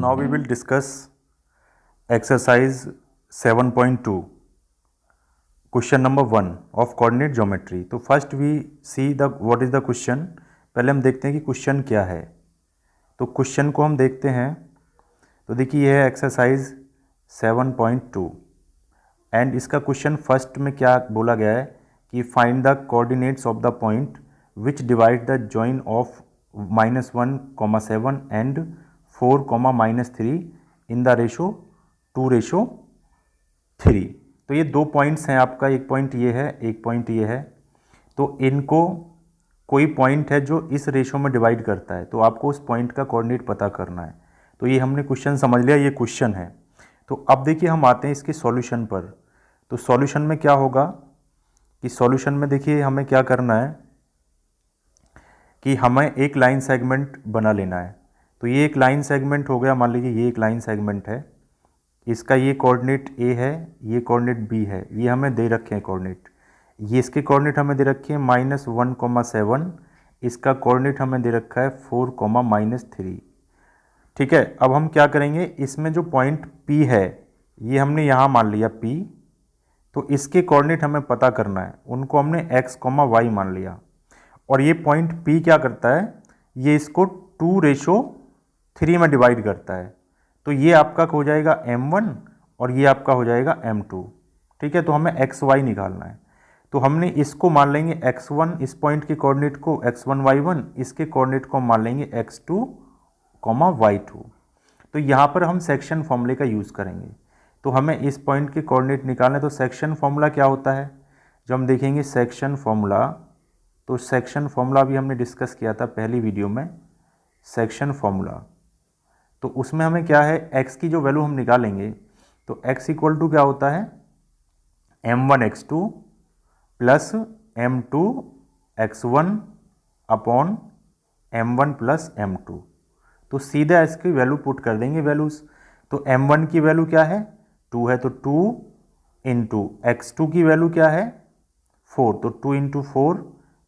now we will discuss exercise 7.2 question number 1 of coordinate geometry. तो first we see the what is the question. पहले हम देखते हैं कि क्वेश्चन क्या है. तो क्वेश्चन को हम देखते हैं. तो देखिए यह है एक्सरसाइज 7.2 एंड इसका क्वेश्चन फर्स्ट में क्या बोला गया है कि find the coordinates of the point which divide the join of -1,7 and 4,-3 in the ratio 2:3. तो ये दो पॉइंट्स हैं आपका, एक पॉइंट ये है, एक पॉइंट ये है. तो इनको कोई पॉइंट है जो इस रेशो में डिवाइड करता है, तो आपको उस पॉइंट का कोऑर्डिनेट पता करना है. तो ये हमने क्वेश्चन समझ लिया, ये क्वेश्चन है. तो अब देखिए हम आते हैं इसके सॉल्यूशन पर. तो सॉल्यूशन में क्या होगा कि सॉल्यूशन में देखिए हमें क्या करना है कि हमें एक लाइन सेगमेंट बना लेना है. तो ये एक लाइन सेगमेंट हो गया, मान लीजिए ये एक लाइन सेगमेंट है, इसका ये कोऑर्डिनेट ए है, ये कोऑर्डिनेट बी है, ये हमें दे रखे हैं कोऑर्डिनेट. ये इसके कोऑर्डिनेट हमें दे रखे हैं -1,7, इसका कोऑर्डिनेट हमें दे रखा है 4,-3. ठीक है. अब हम क्या करेंगे, इसमें जो पॉइंट P है ये हमने यहाँ मान लिया P. तो इसके कोऑर्डिनेट हमें पता करना है, उनको हमने x, y मान लिया. और ये पॉइंट P क्या करता है, ये इसको 2:3 में डिवाइड करता है. तो ये आपका हो जाएगा m1 और ये आपका हो जाएगा m2. ठीक है. तो हमें xy निकालना है. तो हमने इसको मान लेंगे x1, इस पॉइंट के कोऑर्डिनेट को x1 y1, इसके कोऑर्डिनेट को मान लेंगे x2, y2. तो यहाँ पर हम सेक्शन फॉर्मूले का यूज़ करेंगे. तो हमें इस पॉइंट के कोऑर्डिनेट निकालने. तो सेक्शन फॉर्मूला क्या होता है, जब हम देखेंगे सेक्शन फॉर्मूला, तो सेक्शन फॉर्मूला भी हमने डिस्कस किया था पहली वीडियो में. सेक्शन फॉर्मूला तो उसमें हमें क्या है, x की जो वैल्यू हम निकालेंगे, तो x इक्वल टू क्या होता है, m1x2 plus m2 x1 upon m1 plus m2. तो सीधा इसकी वैल्यू पुट कर देंगे वैल्यूज़. तो m1 की वैल्यू क्या है, 2 है, तो 2 इंटू x2 की वैल्यू क्या है, 4, तो 2 इंटू 4,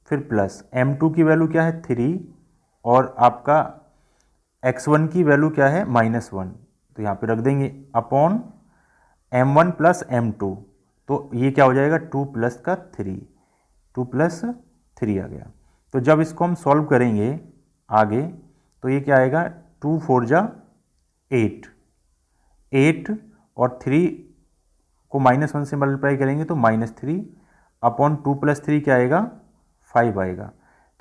फिर प्लस m2 की वैल्यू क्या है, 3, और आपका x1 की वैल्यू क्या है, -1. तो यहाँ पे रख देंगे अपॉन m1 प्लस m2. तो ये क्या हो जाएगा, 2 प्लस का 3, 2 प्लस 3 आ गया. तो जब इसको हम सॉल्व करेंगे आगे, तो ये क्या आएगा, 2 4 जा 8, 8 और 3 को -1 से मल्टीप्लाई करेंगे तो -3 अपॉन 2 प्लस 3 क्या आएगा, 5 आएगा.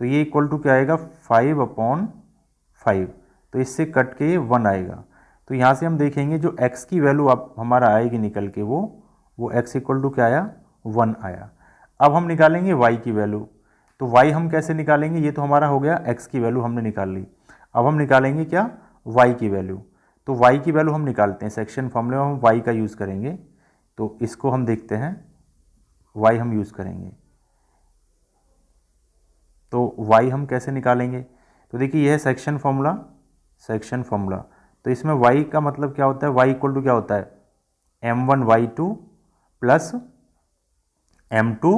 तो ये इक्वल टू क्या आएगा, 5/5. तो इससे कट के ये 1 आएगा. तो यहाँ से हम देखेंगे जो x की वैल्यू अब हमारा आएगी निकल के, वो x इक्वल टू क्या आया, 1 आया. अब हम निकालेंगे y की वैल्यू. तो y हम कैसे निकालेंगे, ये तो हमारा हो गया, x की वैल्यू हमने निकाल ली. अब हम निकालेंगे क्या, y की वैल्यू. तो y की वैल्यू हम निकालते हैं, सेक्शन फॉर्मूले में हम y का यूज़ करेंगे. तो इसको हम देखते हैं, y हम यूज़ करेंगे. तो y हम कैसे निकालेंगे, तो देखिए यह है सेक्शन फॉर्मूला, सेक्शन फॉर्मूला. तो इसमें y का मतलब क्या होता है, y इक्वल टू क्या होता है, m1 y2 plus m2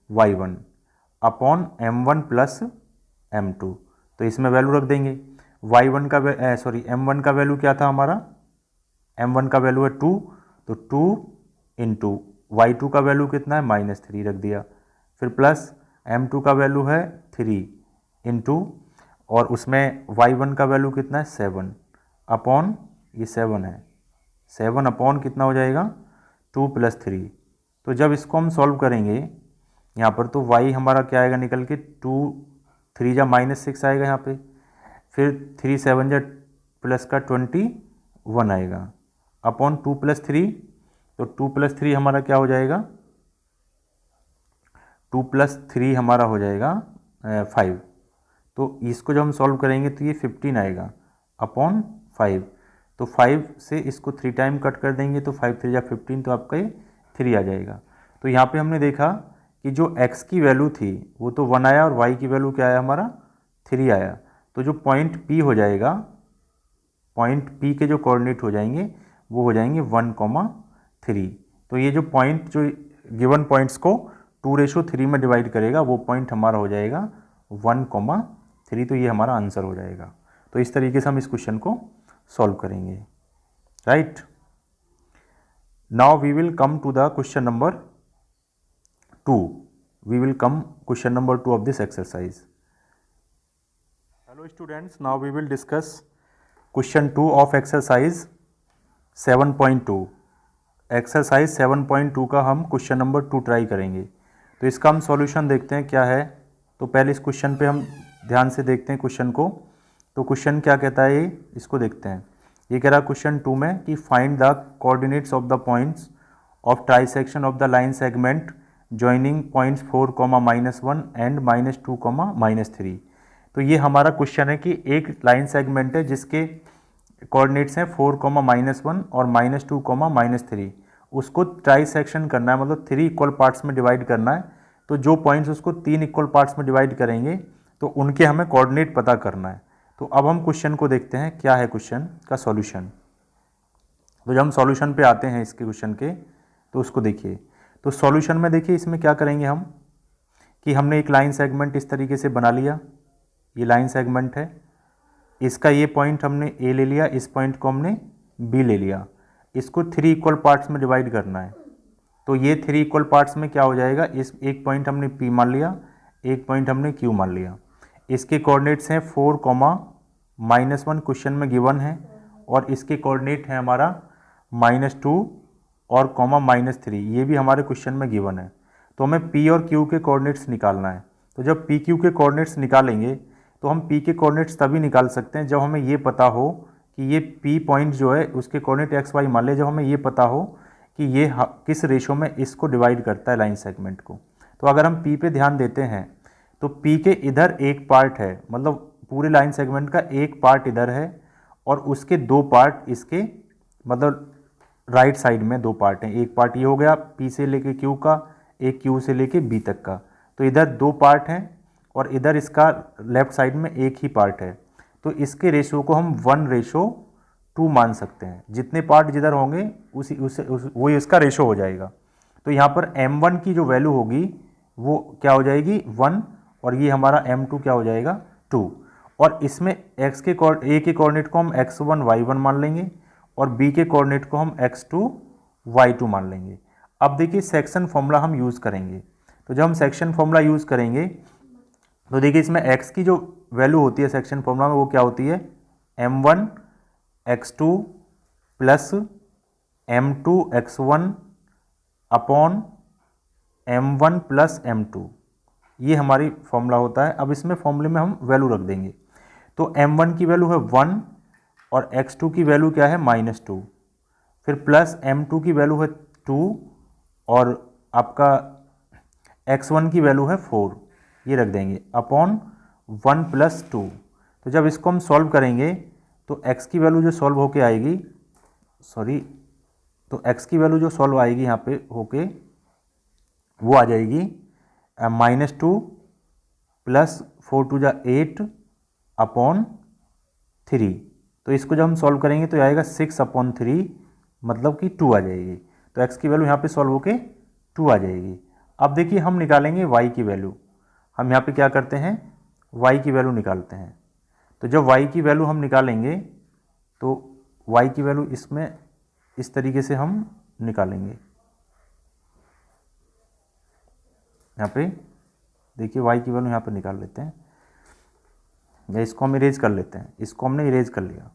y1 upon m1 plus m2. तो इसमें वैल्यू रख देंगे. y1 का m1 का वैल्यू क्या था हमारा, m1 का वैल्यू है 2, तो 2 इंटू y2 का वैल्यू कितना है, -3 रख दिया. फिर प्लस m2 का वैल्यू है 3 इंटू, और उसमें y1 का वैल्यू कितना है, 7 अपॉन, ये 7 है, 7 अपॉन कितना हो जाएगा, 2 प्लस 3. तो जब इसको हम सॉल्व करेंगे यहाँ पर, तो y हमारा क्या आएगा निकल के, 2 3 जा -6 आएगा यहाँ पे, फिर 3 7 जा प्लस का 21 आएगा अपॉन 2 प्लस 3. तो 2 प्लस 3 हमारा क्या हो जाएगा, 2 प्लस 3 हमारा हो जाएगा 5. तो इसको जब हम सॉल्व करेंगे तो ये 15 आएगा अपॉन 5. तो 5 से इसको 3 टाइम कट कर देंगे, तो 5 3 जा 15, तो आपका ये 3 आ जाएगा. तो यहाँ पे हमने देखा कि जो x की वैल्यू थी वो तो 1 आया, और y की वैल्यू क्या आया हमारा, 3 आया. तो जो पॉइंट P हो जाएगा, पॉइंट P के जो कोऑर्डिनेट हो जाएंगे वो हो जाएंगे 1,3. तो ये जो पॉइंट, जो गिवन पॉइंट्स को 2:3 में डिवाइड करेगा, वो पॉइंट हमारा हो जाएगा 1,3. तो ये हमारा आंसर हो जाएगा. तो इस तरीके से हम इस क्वेश्चन को सॉल्व करेंगे, right. Now we will come to the question number 2. We will come question number 2 of this exercise. Hello students, now we will discuss question 2 of exercise 7.2. Exercise 7.2 का हम क्वेश्चन नंबर 2 ट्राई करेंगे। तो इसका हम solution देखते हैं क्या है। तो पहले इस क्वेश्चन पे हम ध्यान से देखते हैं क्वेश्चन को। तो क्वेश्चन क्या कहता है, ये इसको देखते हैं। ये कह रहा है क्वेश्चन 2 में कि find the coordinates of the points of trisection of the line segment joining points 4, -1 and -2, -3। तो ये हमारा क्वेश्चन है कि एक लाइन सेगमेंट है जिसके कोऑर्डिनेट्स हैं 4, -1 और -2, -3। उसको ट्राइसेक्शन करना है, मतलब 3 इक्वल पार्ट्स में डिवाइड करना है। तो जो पॉइंट्स उसको 3 इक्वल पार्ट्स में डिवाइड करेंगे तो उनके हमें कोऑर्डिनेट पता करना है। तो अब हम क्वेश्चन को देखते हैं क्या है क्वेश्चन का सॉल्यूशन। तो जब हम सॉल्यूशन पे आते हैं इसके क्वेश्चन के, तो उसको देखिए। तो सॉल्यूशन में देखिए इसमें क्या करेंगे हम कि हमने एक लाइन सेगमेंट इस तरीके से बना लिया। ये लाइन सेगमेंट है, इसका ये पॉइंट हमने ए ले लिया, इस पॉइंट को हमने बी ले लिया। इसको 3 इक्वल पार्ट्स में डिवाइड करना है। तो ये 3 इक्वल पार्ट्स में क्या हो जाएगा, इस एक पॉइंट हमने पी मान लिया, एक पॉइंट हमने क्यू मान लिया। इसके कोऑर्डिनेट्स हैं 4, -1 क्वेश्चन में गिवन है, और इसके कोऑर्डिनेट है हमारा -2 और -3, ये भी हमारे क्वेश्चन में गिवन है। तो हमें पी और क्यू के कोऑर्डिनेट्स निकालना है। तो जब पी क्यू के कोऑर्डिनेट्स निकालेंगे तो हम पी के कोऑर्डिनेट्स तभी निकाल सकते हैं जब हमें ये पता हो कि ये पी पॉइंट जो है उसके कोऑर्डिनेट एक्स वाई मान ले, जब हमें ये पता हो कि ये किस रेशो में इसको डिवाइड करता है लाइन सेगमेंट को। तो अगर हम पी पे ध्यान देते हैं तो पी के इधर एक पार्ट है, मतलब पूरे लाइन सेगमेंट का एक पार्ट इधर है और उसके 2 पार्ट इसके मतलब राइट साइड में 2 पार्ट हैं। एक पार्ट ये हो गया पी से लेके क्यू का, एक क्यू से लेके बी तक का। तो इधर 2 पार्ट हैं और इधर इसका लेफ्ट साइड में एक ही पार्ट है। तो इसके रेशो को हम 1:2 मान सकते हैं। जितने पार्ट जिधर होंगे वही उसका रेशो हो जाएगा। तो यहाँ पर m1 की जो वैल्यू होगी वो क्या हो जाएगी 1, और ये हमारा m2 क्या हो जाएगा 2। और इसमें ए के कोऑर्डिनेट को हम x1 y1 मान लेंगे और b के कोऑर्डिनेट को हम x2 y2 मान लेंगे। अब देखिए सेक्शन फॉर्मूला हम यूज़ करेंगे। तो जब हम सेक्शन फॉर्मूला यूज़ करेंगे तो देखिए इसमें x की जो वैल्यू होती है सेक्शन फॉर्मूला में वो क्या होती है, m1 x2 plus m2 x1 upon m1 plus m2, ये हमारी फॉर्मूला होता है। अब इसमें फॉर्मूले में हम वैल्यू रख देंगे। तो m1 की वैल्यू है 1 और x2 की वैल्यू क्या है -2, फिर प्लस m2 की वैल्यू है 2 और आपका x1 की वैल्यू है 4, ये रख देंगे अपॉन 1 + 2। तो जब इसको हम सॉल्व करेंगे तो x की वैल्यू जो सॉल्व होके आएगी, तो x की वैल्यू जो सॉल्व आएगी यहाँ पे होके वो आ जाएगी -2 + 4 × 8 अपॉन 3। तो इसको जब हम सॉल्व करेंगे तो आएगा 6/3, मतलब कि 2 आ जाएगी। तो x की वैल्यू यहाँ पे सॉल्व होके 2 आ जाएगी। अब देखिए हम निकालेंगे y की वैल्यू। हम यहाँ पे क्या करते हैं, y की वैल्यू निकालते हैं। तो जब y की वैल्यू हम निकालेंगे तो y की वैल्यू इसमें इस तरीके से हम निकालेंगे। यहाँ पे देखिए y की वैल्यू यहाँ पे निकाल लेते हैं, या इसको हम इरेज कर लेते हैं। इसको हमने इरेज कर लिया,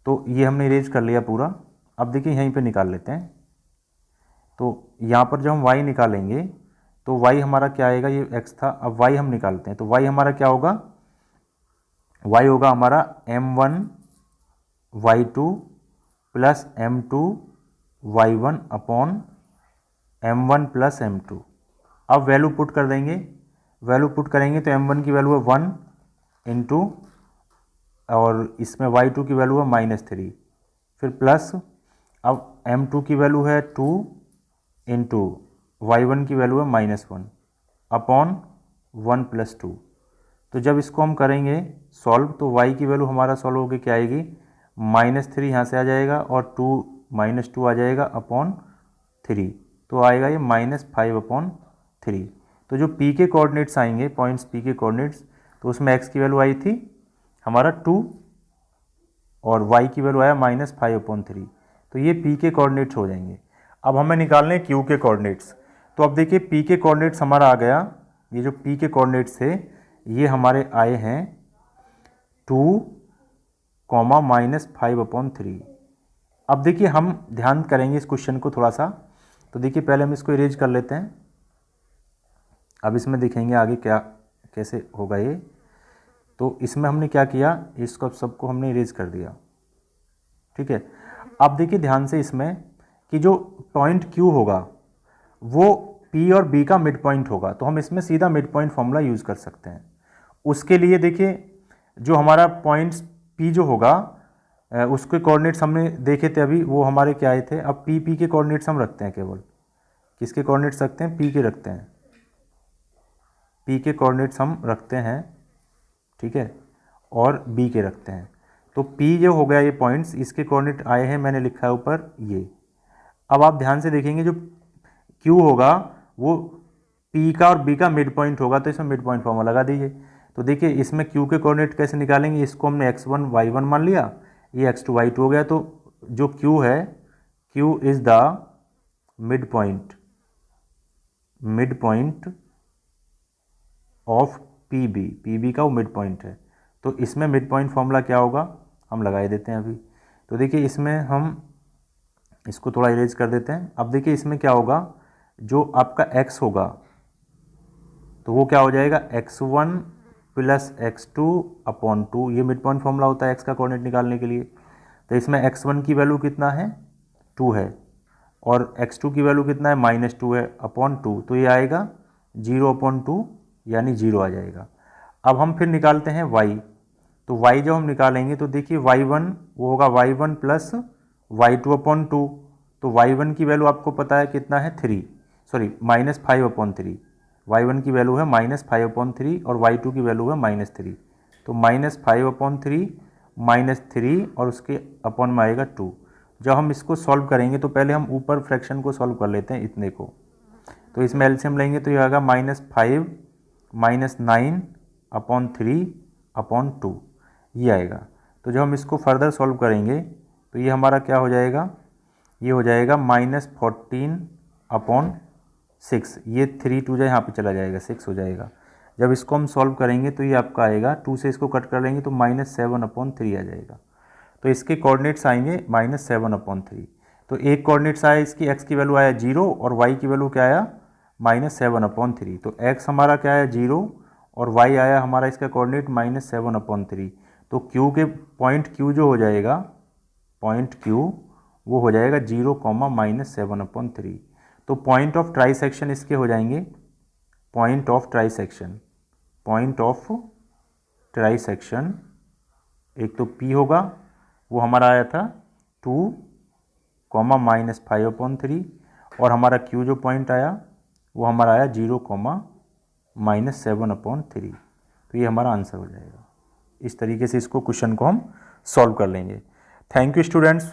तो ये हमने इरेज कर लिया पूरा। अब देखिए यहीं पे निकाल लेते हैं। तो यहाँ पर जब हम y निकालेंगे तो y हमारा क्या आएगा, ये x था, अब y हम निकालते हैं। तो y हमारा क्या होगा, y होगा हमारा m1 y2 plus m2 y1 upon m1 plus m2। अब वैल्यू पुट कर देंगे। वैल्यू पुट करेंगे तो m1 की वैल्यू है 1 इंटू, और इसमें y2 की वैल्यू है -3, फिर प्लस अब m2 की वैल्यू है 2 इंटू y1 की वैल्यू है -1 अपॉन 1 + 2। तो जब इसको हम करेंगे सॉल्व तो y की वैल्यू हमारा सॉल्व होकर क्या आएगी, -3 यहाँ से आ जाएगा और 2 -2 आ जाएगा अपॉन 3, तो आएगा ये -5/3। तो जो p के कोऑर्डिनेट्स आएंगे, पॉइंट्स p के कोऑर्डिनेट्स, तो उसमें x की वैल्यू आई थी हमारा 2 और y की वैल्यू आया -5/3। तो ये p के कोऑर्डिनेट्स हो जाएंगे। अब हमें निकालने हैं q के कोऑर्डिनेट्स। तो अब देखिए p के कोऑर्डिनेट्स हमारा आ गया, ये जो p के कोऑर्डिनेट्स थे ये हमारे आए हैं 2, -5/3। अब देखिए हम ध्यान करेंगे इस क्वेश्चन को थोड़ा सा। तो देखिए पहले हम इसको इरेज कर लेते हैं, अब इसमें देखेंगे आगे क्या कैसे होगा ये। तो इसमें हमने क्या किया, इसको सबको हमने इरेज कर दिया, ठीक है। अब देखिए ध्यान से इसमें कि जो पॉइंट Q होगा वो P और B का मिड पॉइंट होगा, तो हम इसमें सीधा मिड पॉइंट फॉर्मूला यूज़ कर सकते हैं। उसके लिए देखिए जो हमारा पॉइंट P जो होगा उसके कोऑर्डिनेट्स हमने देखे थे अभी, वो हमारे क्या आए थे। अब P के कोऑर्डिनेट्स हम रखते हैं, केवल किसके कोऑर्डिनेट्स रखते हैं, P के रखते हैं, P के कोऑर्डिनेट्स हम रखते हैं, ठीक है, और B के रखते हैं। तो P जो हो गया ये पॉइंट्स, इसके कोऑर्डिनेट आए हैं, मैंने लिखा है ऊपर ये। अब आप ध्यान से देखेंगे जो Q होगा वो P का और B का मिड पॉइंट होगा, तो इसमें मिड पॉइंट फॉर्मूला लगा दीजिए। तो देखिए इसमें Q के कोऑर्डिनेट कैसे निकालेंगे, इसको हमने x1 y1 मान लिया, ये x2 y2 हो गया। तो जो Q है, Q is the mid point of PB का वो मिड पॉइंट है। तो इसमें मिड पॉइंट फॉर्मूला क्या होगा हम लगा देते हैं अभी। तो देखिए इसमें हम इसको थोड़ा इरेज कर देते हैं। अब देखिए इसमें क्या होगा, जो आपका x होगा तो वो क्या हो जाएगा, x1 + x2/2। ये मिड पॉइंट फॉर्मूला होता है x का कोऑर्डिनेट निकालने के लिए। तो इसमें x1 की वैल्यू कितना है, 2 है, और x2 की वैल्यू कितना है, -2 है /2। तो ये आएगा 0/2 यानी 0 आ जाएगा। अब हम फिर निकालते हैं y। तो y जब हम निकालेंगे तो देखिए y1 वो होगा y1 + y2/2। तो y1 की वैल्यू आपको पता है कितना है, -5/3। y1 की वैल्यू है -5/3 और y2 की वैल्यू है -3। तो -5/3 -3 और उसके अपॉन में आएगा 2। जब हम इसको सॉल्व करेंगे तो पहले हम ऊपर फ्रैक्शन को सॉल्व कर लेते हैं, इतने को। तो इसमें एलसीएम लेंगे तो ये आएगा -5 -9/3/2 ये आएगा। तो जब हम इसको फर्दर सॉल्व करेंगे तो ये हमारा क्या हो जाएगा, ये हो जाएगा -14/6। ये 3 2 यहाँ पे चला जाएगा, 6 हो जाएगा। जब इसको हम सॉल्व करेंगे तो ये आपका आएगा, 2 से इसको कट कर लेंगे तो -7/3 आ जाएगा। तो इसके कोऑर्डिनेट्स आएंगे -7/3। तो एक कोऑर्डिनेट्स आया इसकी, x की वैल्यू आया 0 और y की वैल्यू क्या आया, -7/3। तो x हमारा क्या आया 0 और y आया हमारा इसका कोऑर्डिनेट -7/3। तो Q के पॉइंट Q जो हो जाएगा, पॉइंट Q वो हो जाएगा 0, -7/3। तो पॉइंट ऑफ ट्राइसेक्शन इसके हो जाएंगे, पॉइंट ऑफ ट्राइसेक्शन एक तो P होगा, वो हमारा आया था 2, -5/3, और हमारा Q जो पॉइंट आया वो हमारा आया 0, -7/3। तो ये हमारा आंसर हो जाएगा। इस तरीके से इसको क्वेश्चन को हम सॉल्व कर लेंगे। Thank you students.